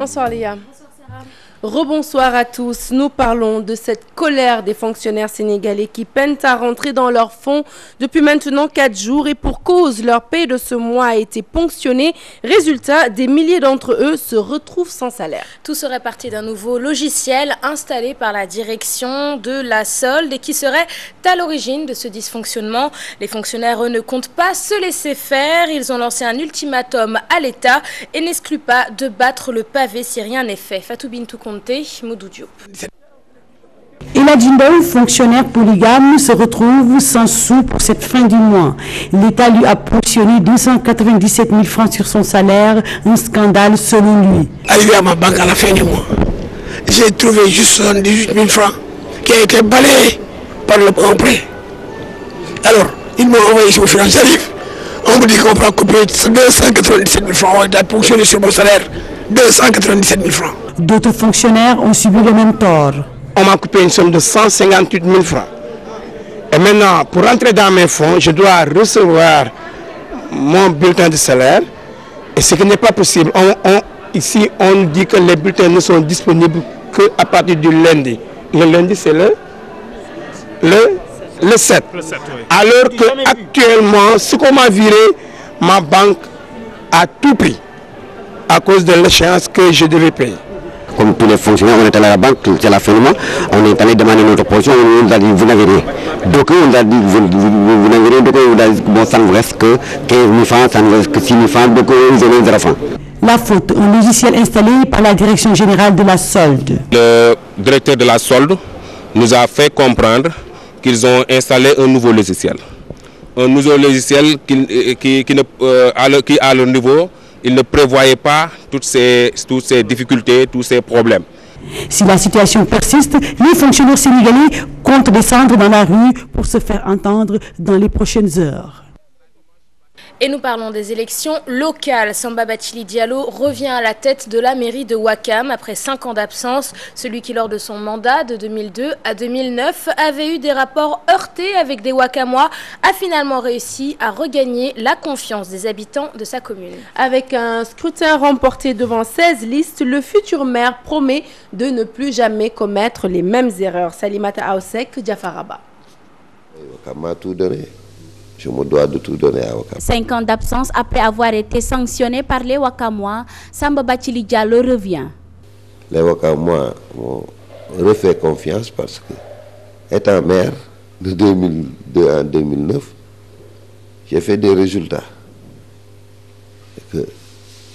Bonsoir Léa. Rebonsoir à tous. Nous parlons de cette colère des fonctionnaires sénégalais qui peinent à rentrer dans leurs fonds depuis maintenant 4 jours et pour cause, leur paie de ce mois a été ponctionnée. Résultat, des milliers d'entre eux se retrouvent sans salaire. Tout serait parti d'un nouveau logiciel installé par la direction de la solde et qui serait à l'origine de ce dysfonctionnement. Les fonctionnaires, eux, ne comptent pas se laisser faire. Ils ont lancé un ultimatum à l'État et n'excluent pas de battre le pavé si rien n'est fait. Fatou Bintou Modou Diop. Eladji Ndoye, fonctionnaire polygame, se retrouve sans sous pour cette fin du mois. L'État lui a ponctionné 297 000 francs sur son salaire, un scandale selon lui. Arrivé à ma banque à la fin du mois, j'ai trouvé juste 78 000 francs qui a été balayé par le prêt. Alors, ils m'ont envoyé sur le financier. On me dit qu'on va couper 297 000 francs, on a ponctionné sur mon salaire 297 000 francs. D'autres fonctionnaires ont subi le même tort. On m'a coupé une somme de 158 000 francs. Et maintenant, pour rentrer dans mes fonds, je dois recevoir mon bulletin de salaire. Et ce qui n'est pas possible. Ici, on dit que les bulletins ne sont disponibles qu'à partir du lundi. Le lundi, c'est le 7. Oui. Alors qu'actuellement, ce qu'on m'a viré, ma banque a tout pris à cause de l'échéance que je devais payer. Comme tous les fonctionnaires, on est allé à la banque, c'est la fin du mois, on est allé demander notre portion, on nous a dit vous n'avez rien. Donc on a dit vous n'avez rien, donc on a dit bon, ça ne vous reste que 15 000 francs, ça ne vous reste que 6 000 francs, donc ils ont 0 francs. La faute, un logiciel installé par la direction générale de la solde. Le directeur de la solde nous a fait comprendre qu'ils ont installé un nouveau logiciel. Un nouveau logiciel qui à leur niveau, il ne prévoyait pas toutes ces difficultés, tous ces problèmes. Si la situation persiste, les fonctionnaires sénégalais comptent descendre dans la rue pour se faire entendre dans les prochaines heures. Et nous parlons des élections locales. Samba Bathily Diallo revient à la tête de la mairie de Ouakam après 5 ans d'absence. Celui qui, lors de son mandat de 2002 à 2009, avait eu des rapports heurtés avec des Ouakamois, a finalement réussi à regagner la confiance des habitants de sa commune. Avec un scrutin remporté devant 16 listes, le futur maire promet de ne plus jamais commettre les mêmes erreurs. Salimata Aoussek, Diafaraba. Ouakam a tout donné. Je me dois de tout donner à Ouakam. 5 ans d'absence après avoir été sanctionné par les Ouakamois, Samba Bathily Diallo revient. Les Ouakamois m'ont refait confiance parce que, étant maire de 2002 à 2009, j'ai fait des résultats. Et que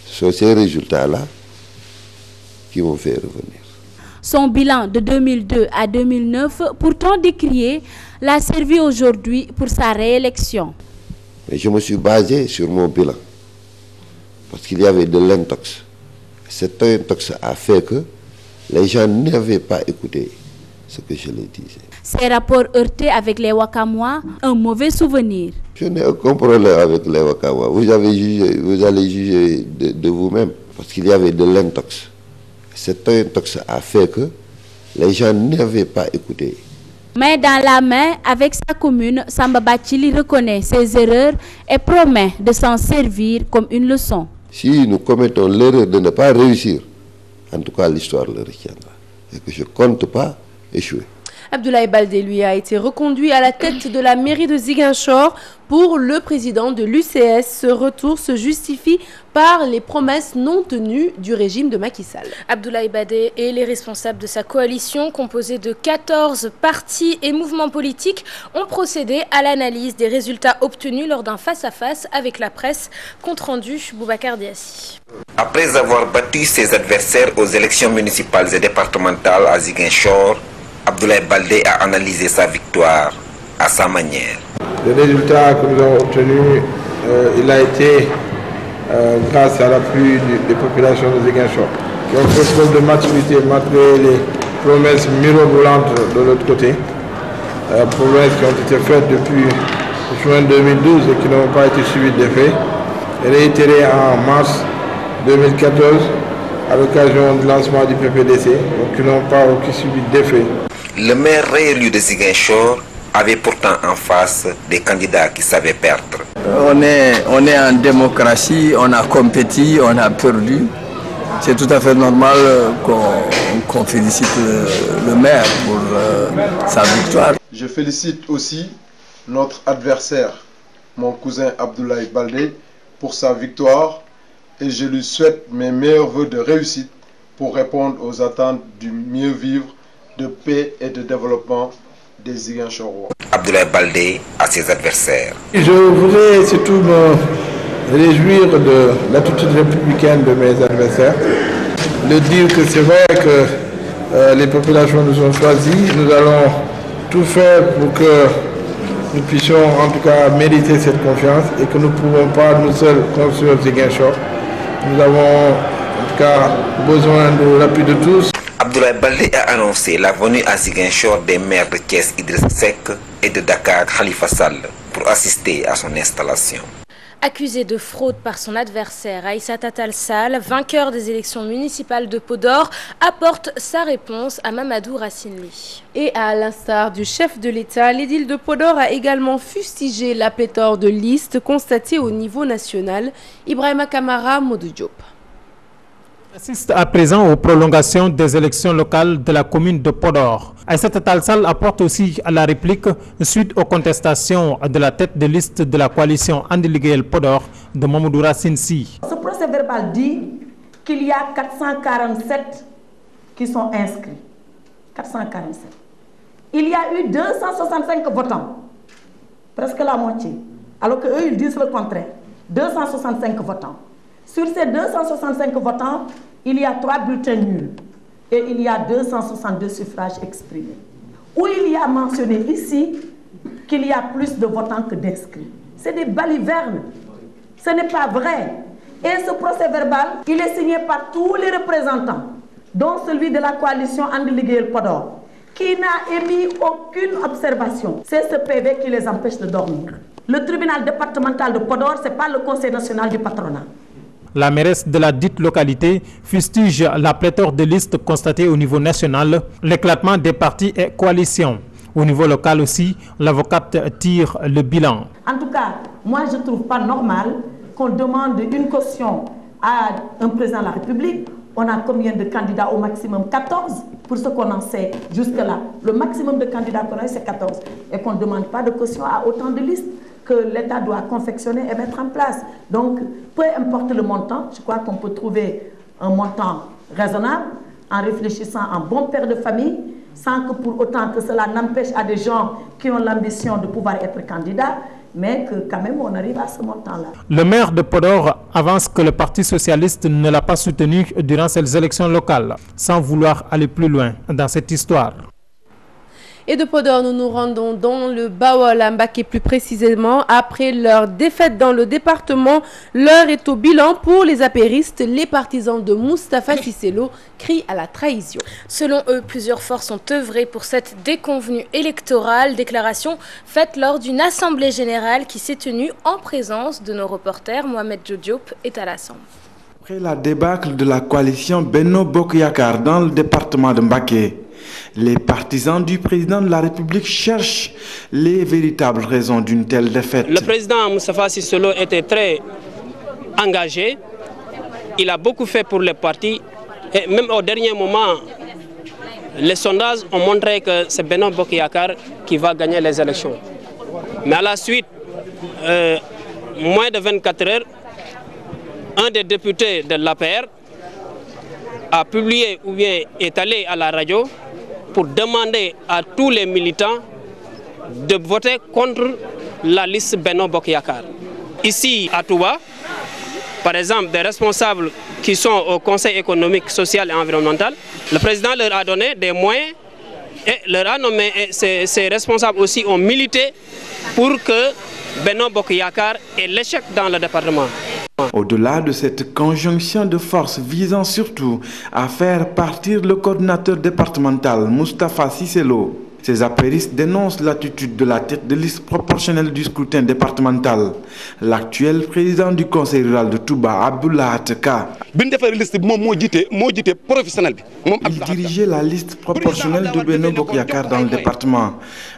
ce sont ces résultats-là qui m'ont fait revenir. Son bilan de 2002 à 2009, pourtant décrié, l'a servi aujourd'hui pour sa réélection. Mais je me suis basé sur mon bilan parce qu'il y avait de l'intox. Cet intox a fait que les gens n'avaient pas écouté ce que je leur disais. Ces rapports heurtés avec les Ouakamois, un mauvais souvenir. Je n'ai aucun problème avec les Ouakamois. Vous allez juger de vous-même parce qu'il y avait de l'intox. Cet intox a fait que les gens n'avaient pas écouté. Mais dans la main, avec sa commune, Samba Bathily reconnaît ses erreurs et promet de s'en servir comme une leçon. Si nous commettons l'erreur de ne pas réussir, en tout cas l'histoire le retiendra. Et que je ne compte pas échouer. Abdoulaye Baldé, lui, a été reconduit à la tête de la mairie de Ziguinchor. Pour le président de l'UCS, ce retour se justifie par les promesses non tenues du régime de Macky Sall. Abdoulaye Baldé et les responsables de sa coalition, composée de 14 partis et mouvements politiques, ont procédé à l'analyse des résultats obtenus lors d'un face-à-face avec la presse. Compte rendu, Boubacar Diassi. Après avoir battu ses adversaires aux élections municipales et départementales à Ziguinchor, Abdoulaye Baldé a analysé sa victoire à sa manière. Le résultat que nous avons obtenu, il a été grâce à l'appui des populations de Ziguinchor, qui ont fait preuve de maturité malgré les promesses mirobolantes de l'autre côté, promesses qui ont été faites depuis juin 2012 et qui n'ont pas été suivies d'effet, réitérées en mars 2014 à l'occasion du lancement du PPDC, donc qui n'ont pas suivi d'effet. Le maire réélu de Ziguinchor avait pourtant en face des candidats qui savaient perdre. On est en démocratie, on a compétit, on a perdu. c'est tout à fait normal qu'on félicite le maire pour sa victoire. Je félicite aussi notre adversaire, mon cousin Abdoulaye Baldé, pour sa victoire et je lui souhaite mes meilleurs vœux de réussite pour répondre aux attentes du mieux vivre, de paix et de développement des Ziguinchorois. Abdoulaye Baldé à ses adversaires. Je voudrais surtout me réjouir de l'attitude républicaine de mes adversaires, de dire que c'est vrai que les populations nous ont choisis, nous allons tout faire pour que nous puissions en tout cas mériter cette confiance et que nous ne pouvons pas nous seuls construire Ziguinchor. Nous avons en tout cas besoin de l'appui de tous. Abdoulaye Baldé a annoncé la venue à Ziguinchor des maires de Thiès Idrissa Seck et de Dakar Khalifa Sall pour assister à son installation. Accusé de fraude par son adversaire, Aïssata Tall Sall, vainqueur des élections municipales de Podor, apporte sa réponse à Mamadou Racine Ly. Et à l'instar du chef de l'État, l'édile de Podor a également fustigé la pléthore de listes constatée au niveau national. Ibrahima Kamara, Modou Diop. Assiste à présent aux prolongations des élections locales de la commune de Podor. Aïssata Tall Sall apporte aussi à la réplique suite aux contestations de la tête de liste de la coalition Andi Ligueyel Podor de Mamadou Racine Sy. Ce procès verbal dit qu'il y a 447 qui sont inscrits. 447. Il y a eu 265 votants, presque la moitié, alors qu'eux ils disent le contraire. 265 votants. Sur ces 265 votants, il y a 3 bulletins nuls et il y a 262 suffrages exprimés. Où il y a mentionné ici qu'il y a plus de votants que d'inscrits. C'est des balivernes. Ce n'est pas vrai. Et ce procès verbal, il est signé par tous les représentants, dont celui de la coalition Andi Ligueyel Podor, qui n'a émis aucune observation. C'est ce PV qui les empêche de dormir. Le tribunal départemental de Podor, ce n'est pas le conseil national du patronat. La mairesse de la dite localité fustige la pléthore de listes constatées au niveau national, l'éclatement des partis et coalitions. Au niveau local aussi, l'avocate tire le bilan. En tout cas, moi je ne trouve pas normal qu'on demande une caution à un président de la République. On a combien de candidats? Au maximum 14, pour ce qu'on en sait jusque-là. Le maximum de candidats qu'on a, c'est 14. Et qu'on ne demande pas de caution à autant de listes que l'État doit confectionner et mettre en place. Donc, peu importe le montant, je crois qu'on peut trouver un montant raisonnable en réfléchissant en bon père de famille, sans que pour autant que cela n'empêche à des gens qui ont l'ambition de pouvoir être candidats, mais que quand même on arrive à ce montant-là. Le maire de Podor avance que le Parti socialiste ne l'a pas soutenu durant ces élections locales, sans vouloir aller plus loin dans cette histoire. Et de Podor, nous nous rendons dans le Bawol à Mbacké plus précisément. Après leur défaite dans le département, l'heure est au bilan pour les apéristes. Les partisans de Moustapha Cissé Lo crient à la trahison. Selon eux, plusieurs forces ont œuvré pour cette déconvenue électorale. Déclaration faite lors d'une assemblée générale qui s'est tenue en présence de nos reporters. Mohamed Diop est à l'Assemblée. Après la débâcle de la coalition Benno Bokk Yakaar dans le département de Mbacké, les partisans du président de la République cherchent les véritables raisons d'une telle défaite. Le président Moustapha Cissé Lo était très engagé. Il a beaucoup fait pour le parti. Et même au dernier moment, les sondages ont montré que c'est Benno Bokk Yakaar qui va gagner les élections. Mais à la suite, moins de 24 heures, un des députés de l'APR a publié ou bien est allé à la radio pour demander à tous les militants de voter contre la liste Benno Bokk Yakaar. Ici à Touba, par exemple, des responsables qui sont au Conseil économique, social et environnemental, le président leur a donné des moyens et leur a nommé, et ces responsables aussi ont milité pour que Benno Bokk Yakaar ait l'échec dans le département. Au-delà de cette conjonction de forces visant surtout à faire partir le coordinateur départemental Moustapha Cissé Lo, ces apéristes dénoncent l'attitude de la tête de liste proportionnelle du scrutin départemental, l'actuel président du conseil rural de Touba Abdoulahat Ka. Il dirigeait la liste proportionnelle de Benno Bokk Yakaar dans le département.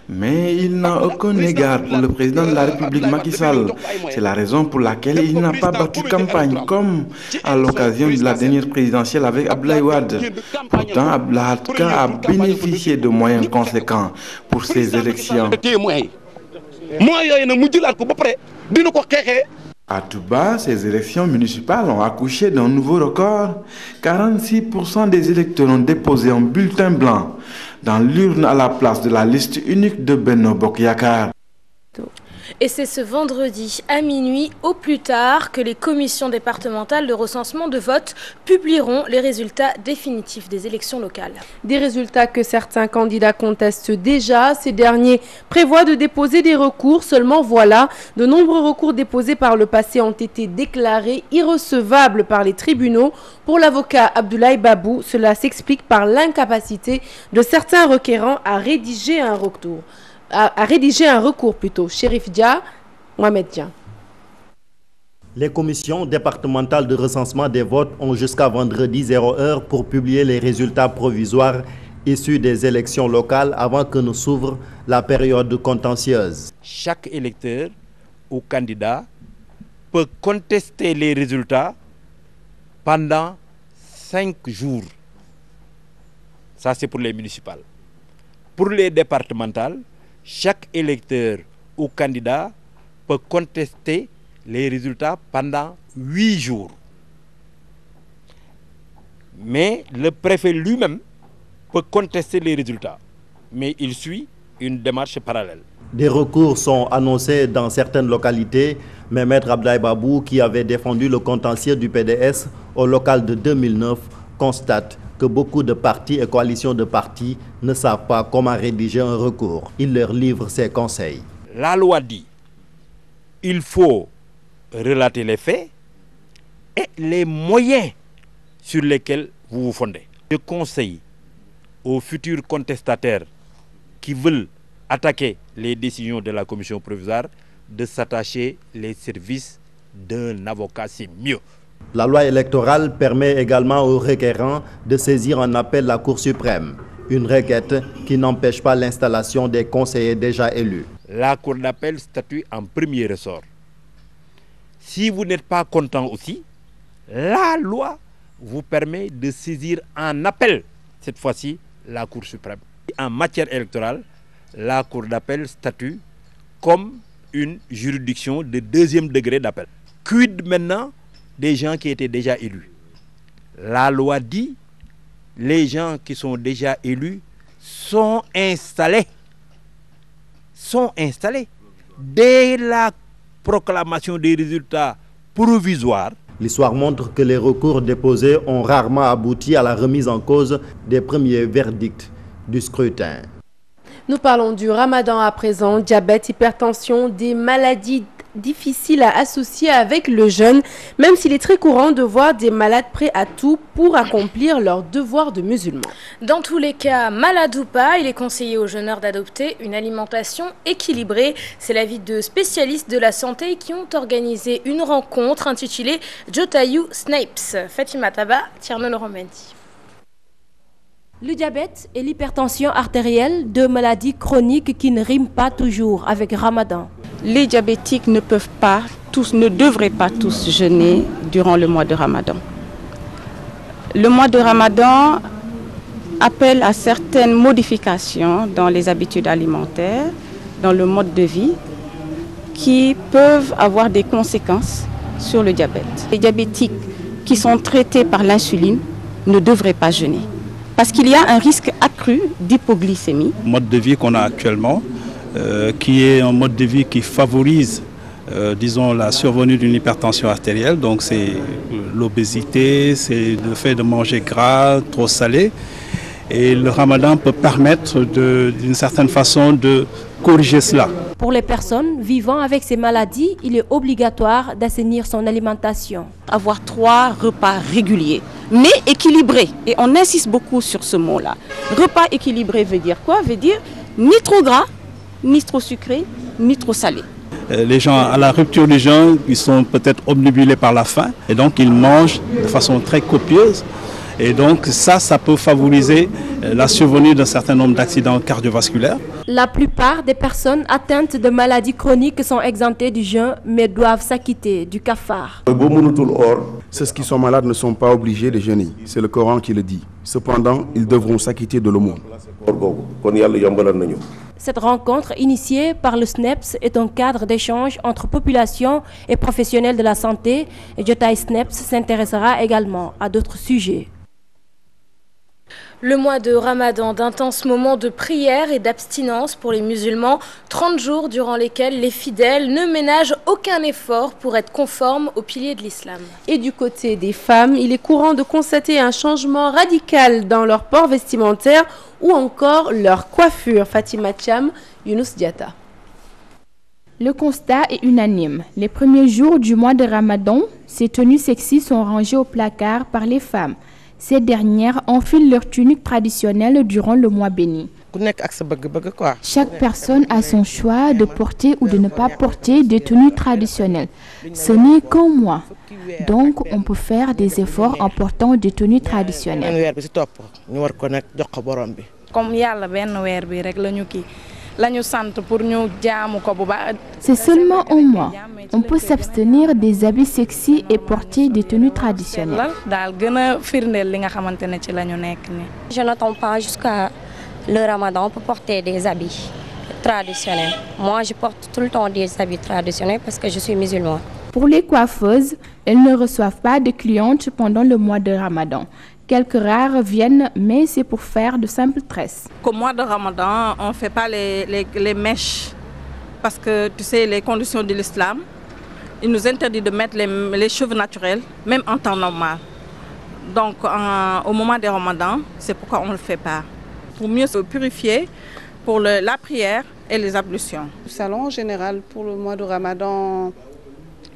Mais il n'a aucun égard pour le président de la République Macky Sall. C'est la raison pour laquelle il n'a pas battu campagne comme à l'occasion de la dernière présidentielle avec Abdoulaye Wade. Pourtant, Abdoulahat Ka a bénéficié de moyens conséquents pour ces élections. À Touba, ces élections municipales ont accouché d'un nouveau record. 46% des électeurs ont déposé un bulletin blanc dans l'urne à la place de la liste unique de Benno Bokk Yakaar. Et c'est ce vendredi à minuit au plus tard que les commissions départementales de recensement de vote publieront les résultats définitifs des élections locales. Des résultats que certains candidats contestent déjà. Ces derniers prévoient de déposer des recours. Seulement voilà, de nombreux recours déposés par le passé ont été déclarés irrecevables par les tribunaux. Pour l'avocat Abdoulaye Babou, cela s'explique par l'incapacité de certains requérants à rédiger un recours. Chérif Dia, Mohamed Dia. Les commissions départementales de recensement des votes ont jusqu'à vendredi 0h pour publier les résultats provisoires issus des élections locales avant que ne s'ouvre la période contentieuse. Chaque électeur ou candidat peut contester les résultats pendant 5 jours. Ça, c'est pour les municipales. Pour les départementales, chaque électeur ou candidat peut contester les résultats pendant 8 jours. Mais le préfet lui-même peut contester les résultats. Mais il suit une démarche parallèle. Des recours sont annoncés dans certaines localités, mais Maître Abdoulaye Babou, qui avait défendu le contentieux du PDS au local de 2009, constate que beaucoup de partis et coalitions de partis ne savent pas comment rédiger un recours. Il leur livre ses conseils. La loi dit il faut relater les faits et les moyens sur lesquels vous vous fondez. Je conseille aux futurs contestataires qui veulent attaquer les décisions de la commission provisoire de s'attacher les services d'un avocat, c'est mieux. La loi électorale permet également aux requérants de saisir en appel la Cour suprême, une requête qui n'empêche pas l'installation des conseillers déjà élus. La Cour d'appel statue en premier ressort. Si vous n'êtes pas content aussi, la loi vous permet de saisir en appel, cette fois-ci, la Cour suprême. En matière électorale, la Cour d'appel statue comme une juridiction de 2e degré d'appel. Quid maintenant des gens qui étaient déjà élus? La loi dit les gens qui sont déjà élus sont installés dès la proclamation des résultats provisoires. L'histoire montre que les recours déposés ont rarement abouti à la remise en cause des premiers verdicts du scrutin. Nous parlons du Ramadan à présent, diabète, hypertension, des maladies difficiles à associer avec le jeûne, même s'il est très courant de voir des malades prêts à tout pour accomplir leur devoir de musulmans. Dans tous les cas, malade ou pas, il est conseillé aux jeûneurs d'adopter une alimentation équilibrée. C'est l'avis de spécialistes de la santé qui ont organisé une rencontre intitulée Jotayu Snipes. Fatima Taba, Tierno Romendi. Le diabète et l'hypertension artérielle, deux maladies chroniques qui ne riment pas toujours avec Ramadan. Les diabétiques ne devraient pas tous jeûner durant le mois de Ramadan. Le mois de Ramadan appelle à certaines modifications dans les habitudes alimentaires, dans le mode de vie, qui peuvent avoir des conséquences sur le diabète. Les diabétiques qui sont traités par l'insuline ne devraient pas jeûner, parce qu'il y a un risque accru d'hypoglycémie. Le mode de vie qu'on a actuellement, qui est un mode de vie qui favorise, disons, la survenue d'une hypertension artérielle. Donc c'est l'obésité, c'est le fait de manger gras, trop salé. Et le Ramadan peut permettre d'une certaine façon de corriger cela. Pour les personnes vivant avec ces maladies, il est obligatoire d'assainir son alimentation. Avoir 3 repas réguliers, mais équilibrés. Et on insiste beaucoup sur ce mot-là. Repas équilibré veut dire quoi? Veut dire ni trop gras, ni trop sucré, ni trop salé. Les gens à la rupture du jeûne, ils sont peut-être obnubilés par la faim et donc ils mangent de façon très copieuse. Et donc ça peut favoriser la survenue d'un certain nombre d'accidents cardiovasculaires. La plupart des personnes atteintes de maladies chroniques sont exemptées du jeûne mais doivent s'acquitter du kafar. Ceux qui sont malades ne sont pas obligés de jeûner. C'est le Coran qui le dit. Cependant, ils devront s'acquitter de l'aumône. Cette rencontre initiée par le SNEPS est un cadre d'échange entre population et professionnels de la santé. Et Jotaay SNEPS s'intéressera également à d'autres sujets. Le mois de Ramadan, d'intenses moments de prière et d'abstinence pour les musulmans, 30 jours durant lesquels les fidèles ne ménagent aucun effort pour être conformes aux piliers de l'islam. Et du côté des femmes, il est courant de constater un changement radical dans leur port vestimentaire ou encore leur coiffure. Fatima Cham, Younous Diata. Le constat est unanime. Les premiers jours du mois de Ramadan, ces tenues sexy sont rangées au placard par les femmes. Ces dernières enfilent leur tunique traditionnelle durant le mois béni. Chaque personne a son choix de porter ou de ne pas porter des tenues traditionnelles. Ce n'est qu'un mois. Donc, on peut faire des efforts en portant des tenues traditionnelles. C'est seulement un mois. On peut s'abstenir des habits sexy et porter des tenues traditionnelles. Je n'attends pas jusqu'à le Ramadan pour porter des habits traditionnels. Moi, je porte tout le temps des habits traditionnels parce que je suis musulmane. Pour les coiffeuses, elles ne reçoivent pas de clientes pendant le mois de Ramadan. Quelques rares viennent, mais c'est pour faire de simples tresses. Au mois de Ramadan, on ne fait pas les mèches parce que, tu sais, les conditions de l'islam, il nous interdit de mettre les cheveux naturels, même en temps normal. Donc, au moment des Ramadans, c'est pourquoi on ne le fait pas. Pour mieux se purifier pour la prière et les ablutions. Le salon en général pour le mois de Ramadan,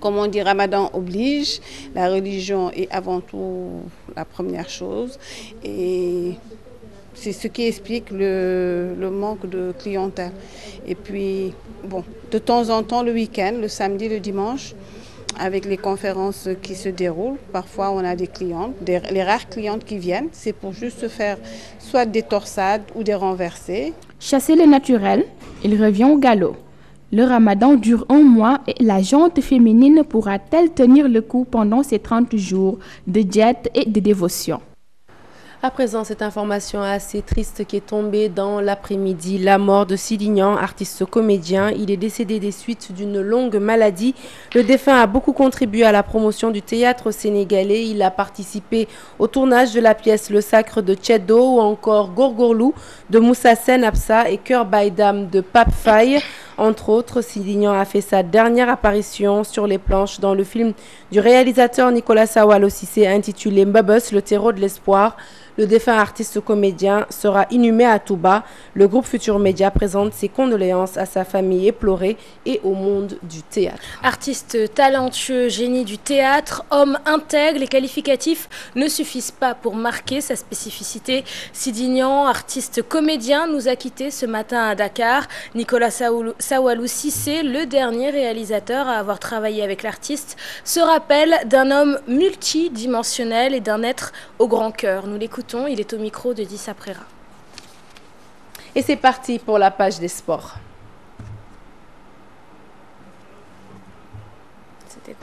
comme on dit, Ramadan oblige. La religion est avant tout la première chose. Et c'est ce qui explique le manque de clientèle. Et puis, bon, de temps en temps, le week-end, le samedi, le dimanche, avec les conférences qui se déroulent, parfois on a des clientes, les rares clientes qui viennent, c'est pour juste faire soit des torsades ou des renversés. Chasser le naturel, il revient au galop. Le Ramadan dure un mois et la jante féminine pourra-t-elle tenir le coup pendant ces 30 jours de diète et de dévotion? À présent, cette information assez triste qui est tombée dans l'après-midi. La mort de Sidignan, artiste comédien. Il est décédé des suites d'une longue maladie. Le défunt a beaucoup contribué à la promotion du théâtre sénégalais. Il a participé au tournage de la pièce Le Sacre de Tchedo ou encore Gorgorlou de Moussa Sen Absa et Cœur Baïdam de Pape Faye. Entre autres, Sidignan a fait sa dernière apparition sur les planches dans le film du réalisateur Nicolas Sawalo Cissé intitulé Mbabus, le terreau de l'espoir. Le défunt artiste comédien sera inhumé à Touba. Le groupe Futur Média présente ses condoléances à sa famille éplorée et au monde du théâtre. Artiste talentueux, génie du théâtre, homme intègre, les qualificatifs ne suffisent pas pour marquer sa spécificité. Sidignan, artiste comédien, nous a quittés ce matin à Dakar. Nicolas Sawalo Cissé, le dernier réalisateur à avoir travaillé avec l'artiste, se rappelle d'un homme multidimensionnel et d'un être au grand cœur. Nous l'écoutons. Il est au micro de Dissa Prera. Et c'est parti pour la page des sports. C'était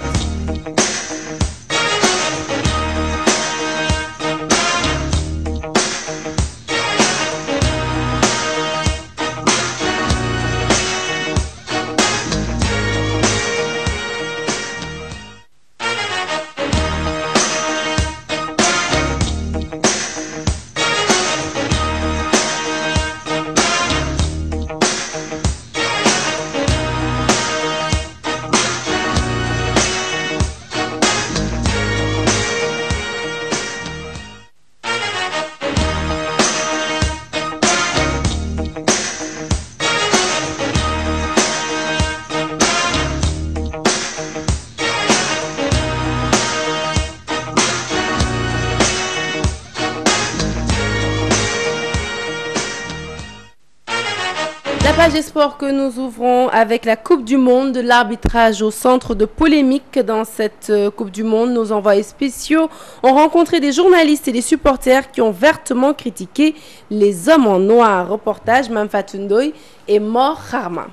La page des sports que nous ouvrons avec la Coupe du Monde, l'arbitrage au centre de polémique dans cette Coupe du Monde. Nos envoyés spéciaux ont rencontré des journalistes et des supporters qui ont vertement critiqué les hommes en noir. Reportage Mamfatou Ndoye et Mor Kharma.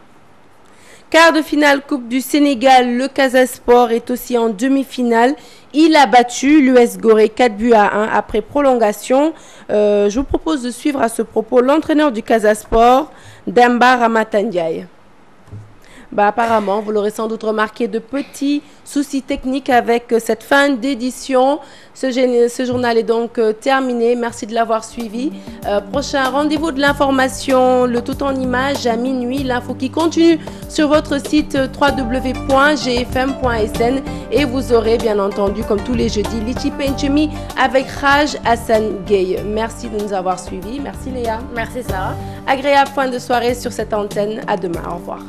Quart de finale Coupe du Sénégal, le Casa Sport est aussi en demi-finale. Il a battu l'US Gorée 4-1 après prolongation. Je vous propose de suivre à ce propos l'entraîneur du Casa Sport, Demba Ramatan Ndiaye. Apparemment, vous l'aurez sans doute remarqué, de petits soucis techniques avec cette fin d'édition. Ce journal est donc terminé. Merci de l'avoir suivi. Prochain rendez-vous de l'information, le tout en images à minuit. L'info qui continue sur votre site www.gfm.sn et vous aurez bien entendu, comme tous les jeudis, Lichi Penchemi avec Raj Hassan Gueye. Merci de nous avoir suivis. Merci Léa. Merci Sarah. Agréable fin de soirée sur cette antenne. À demain. Au revoir.